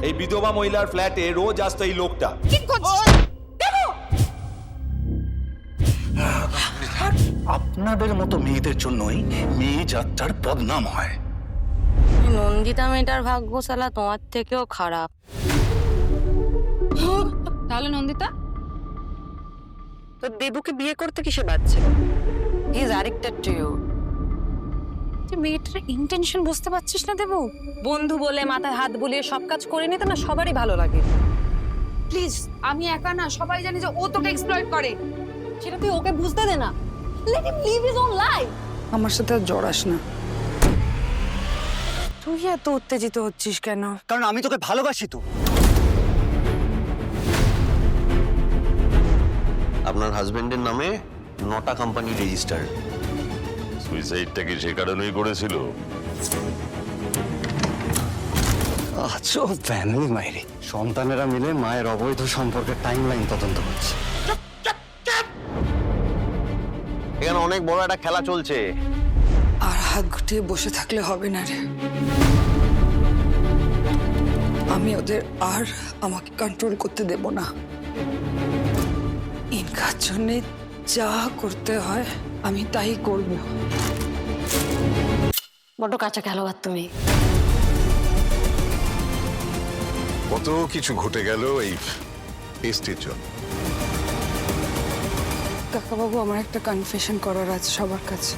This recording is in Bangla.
এই বিধবা মহিলার ফ্ল্যাটে রোজ আসতো এই লোকটা। আপনাদের মতো মেয়েদের জন্যই মেয়ে যাত্রার বদনাম হয়। নন্দিতা মেয়েটার ভাগ্যশালা তোমার থেকেও খারাপ। তাহলে নন্দিতা তো দেবুকে বিয়ে করতে কিসে বাচ্ছে? He is addicted to you. তুই মেয়েটার ইন্টেনশন বুঝতে পারছিস না দেবু? বন্ধু বলে মাথায় হাত বুলিয়ে সব কাজ করে নিতে না সবারই ভালো লাগে। প্লিজ, আমি একা না, সবাই জানে যে ও তোকে এক্সপ্লয়েট করে। সেটা তুই ওকে বুঝতে দে না। Let him live his own life. আমার সাথে আর জড়াস না। তুই এত উত্তেজিত হচ্ছিস কেন? কারণ আমি তোকে ভালোবাসি তো। আপনার হাজবেন্ডের নামে 9টা কোম্পানি রেজিস্টার। সুইসাইডটা কি সে কারণেই করেছিল? আচ্ছা, ফ্যামিলি মাইরি সন্তানেরা মিলে মায়ের অবৈধ সম্পর্কের টাইমলাইন তদন্ত করছে। এখানে অনেক বড় একটা খেলা চলছে। আর হাত গুটিয়ে বসে থাকলে হবে না রে। আমি ওদের আর আমাকে কন্ট্রোল করতে দেব না। ইনকার জন্যে যা করতে হয় আমি তাই করব। বড্ড কাঁচা খেলোয়াড় তুমি। কত কিছু ঘটে গেল এই টেস্টের জন্য। কাকাবাবু, আমার একটা কনফেশন করার আছে সবার কাছে।